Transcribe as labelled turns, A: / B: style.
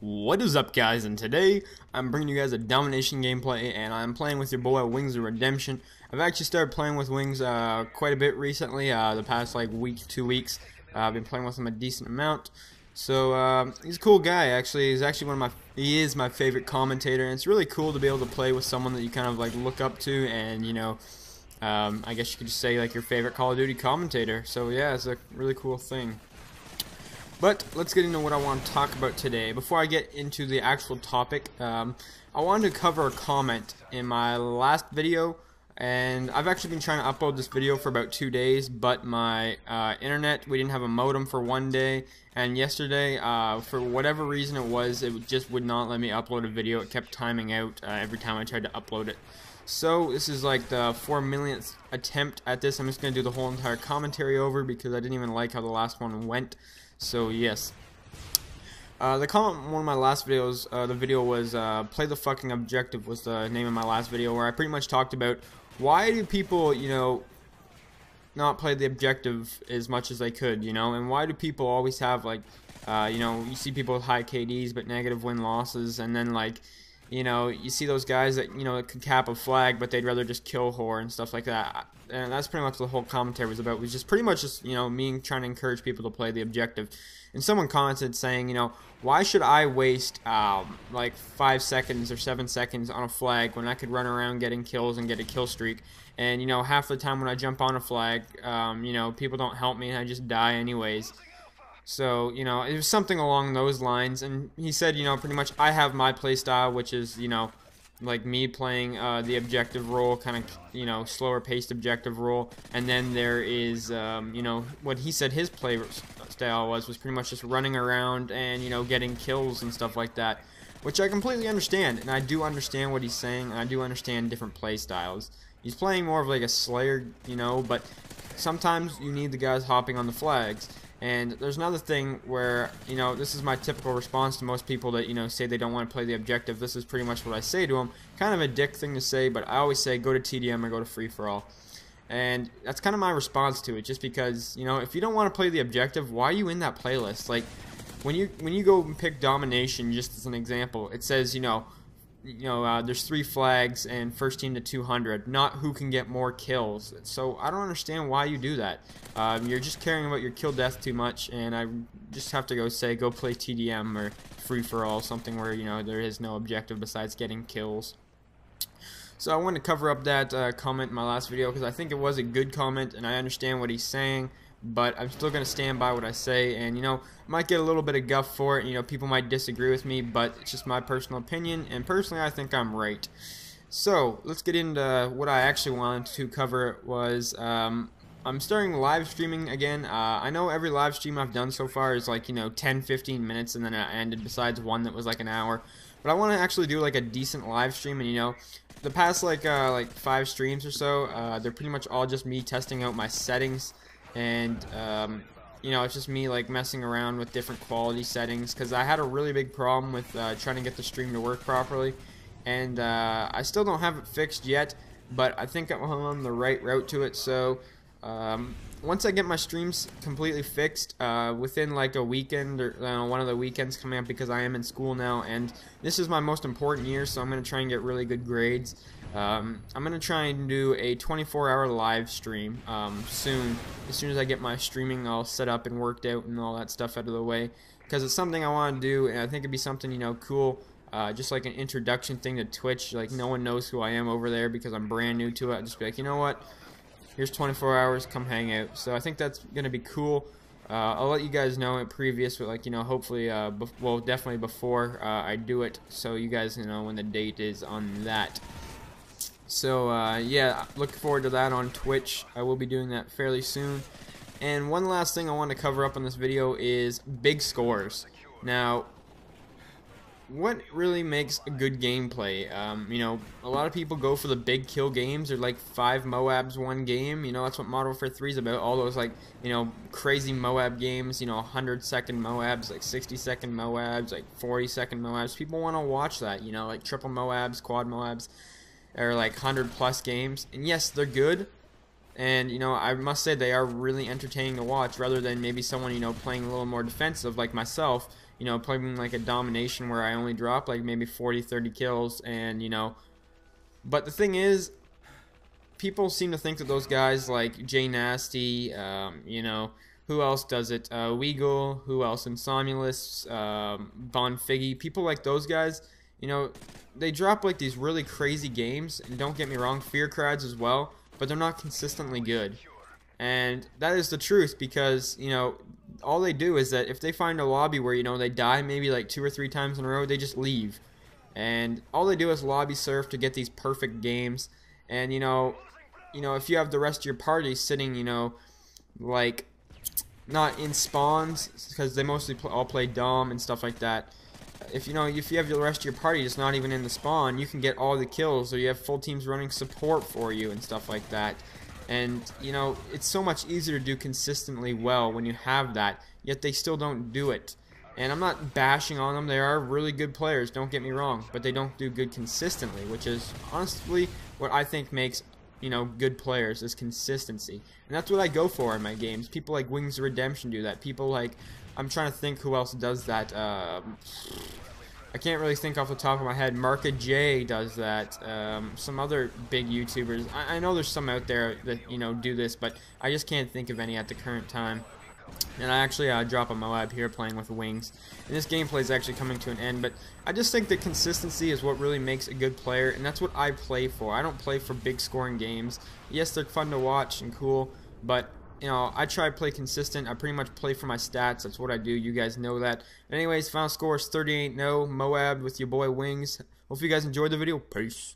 A: What is up, guys? And today I'm bringing you guys a domination gameplay, and I'm playing with your boy Wings of Redemption. I've actually started playing with Wings quite a bit recently, the past like week, 2 weeks. I've been playing with him a decent amount. So he's a cool guy. Actually, he is my favorite commentator, and it's really cool to be able to play with someone that you kind of like look up to, and I guess you could just say like your favorite Call of Duty commentator. So yeah, it's a really cool thing. But let's get into what I want to talk about today. Before I get into the actual topic, I wanted to cover a comment in my last video, and I've actually been trying to upload this video for about 2 days, but my internet, we didn't have a modem for 1 day, and yesterday, for whatever reason it just would not let me upload a video. It kept timing out every time I tried to upload it. So this is like the 4 millionth attempt at this. I'm just going to do the whole entire commentary over because I didn't even like how the last one went. So yes, the comment in one of my last videos, the video was play the fucking objective was the name of my last video, where I pretty much talked about why do people, not play the objective as much as they could, and why do people always have like, you see people with high KDs but negative win-losses, and then like, you see those guys that, that could cap a flag, but they'd rather just kill whore and stuff like that. And that's pretty much what the whole commentary was about. It was just pretty much just, me trying to encourage people to play the objective. And someone commented saying, why should I waste like 5 seconds or 7 seconds on a flag when I could run around getting kills and get a kill streak? And, half the time when I jump on a flag, people don't help me and I just die anyways. So, it was something along those lines, and he said, pretty much I have my playstyle, which is, like me playing the objective role, kind of, slower paced objective role, and then there is, what he said his play style was pretty much just running around and, getting kills and stuff like that, which I completely understand, and I do understand what he's saying, and I do understand different play styles. He's playing more of like a Slayer, but sometimes you need the guys hopping on the flags. And there's another thing where, this is my typical response to most people that, say they don't want to play the objective. This is pretty much what I say to them. Kind of a dick thing to say, but I always say go to TDM or go to free-for-all. And that's kind of my response to it, just because, if you don't want to play the objective, why are you in that playlist? Like, when you go and pick domination, just as an example, it says, there's 3 flags and first team to 200, not who can get more kills. So I don't understand why you do that. You're just caring about your kill death too much, and I just have to go play TDM or free-for-all, something where, there is no objective besides getting kills. So I wanted to cover up that comment in my last video because I think it was a good comment, and I understand what he's saying. But I'm still going to stand by what I say, and I might get a little bit of guff for it, people might disagree with me, but it's just my personal opinion, and personally I think I'm right. So let's get into what I actually wanted to cover. Was I'm starting live streaming again. I know every live stream I've done so far is like 10-15 minutes, and then it ended, besides one that was like an hour. But I want to actually do like a decent live stream, and the past like 5 streams or so, they're pretty much all just me testing out my settings. And it's just me like messing around with different quality settings, because I had a really big problem with trying to get the stream to work properly, and I still don't have it fixed yet, but I think I'm on the right route to it. So once I get my streams completely fixed, within like a weekend or one of the weekends coming up, because I am in school now, and this is my most important year, so I'm going to try and get really good grades. I'm going to try and do a 24-hour live stream soon. As soon as I get my streaming all set up and worked out and all that stuff out of the way, because it's something I want to do, and I think it'd be something, cool, just like an introduction thing to Twitch. Like, no one knows who I am over there because I'm brand new to it. I'd just be like, you know what, here's 24 hours, come hang out. So I think that's going to be cool. I'll let you guys know it previous, but like, hopefully, well, definitely before I do it, so you guys know when the date is on that. So yeah, look forward to that on Twitch. I will be doing that fairly soon. And one last thing I want to cover up on this video is big scores. Now, what really makes a good gameplay? A lot of people go for the big kill games, or like 5 MOABs 1 game. That's what Modern Warfare 3 is about. All those like, crazy MOAB games, 100-second MOABs, like 60-second MOABs, like 40-second MOABs. People want to watch that, like triple MOABs, quad MOABs, or like 100+ games. And yes, they're good, and I must say they are really entertaining to watch, rather than maybe someone playing a little more defensive like myself, you know, playing like a domination where I only drop like maybe 40-30 kills, and you know, but the thing is, people seem to think that those guys like Jay Nasty, you know, who else does it? Weagle, who else? Insomnolus, Bon Figgy, people like those guys, you know, they drop like these really crazy games, and don't get me wrong, Fear Crads as well, but they're not consistently good. And that is the truth, because, you know, all they do is that if they find a lobby where, you know, they die maybe like 2 or 3 times in a row, they just leave. And all they do is lobby surf to get these perfect games. And, you know, if you have the rest of your party sitting, you know, like, not in spawns, because they mostly all play Dom and stuff like that. If you have the rest of your party just not even in the spawn, you can get all the kills, or you have full teams running support for you and stuff like that. And, you know, it's so much easier to do consistently well when you have that, yet they still don't do it. And I'm not bashing on them, they are really good players, don't get me wrong, but they don't do good consistently, which is honestly what I think makes, you know, good players, is consistency. And that's what I go for in my games. People like WingsOfRedemption do that. People like, I'm trying to think who else does that. I can't really think off the top of my head. Marka J does that. Some other big YouTubers. I know there's some out there that, you know, do this, but I just can't think of any at the current time. And I actually drop a MOAB here playing with Wings. And this gameplay is actually coming to an end, but I just think that consistency is what really makes a good player, and that's what I play for. I don't play for big scoring games. Yes, they're fun to watch and cool, but, you know, I try to play consistent. I pretty much play for my stats. That's what I do. You guys know that. Anyways, final score is 38-0. MOAB with your boy Wings. Hope you guys enjoyed the video. Peace.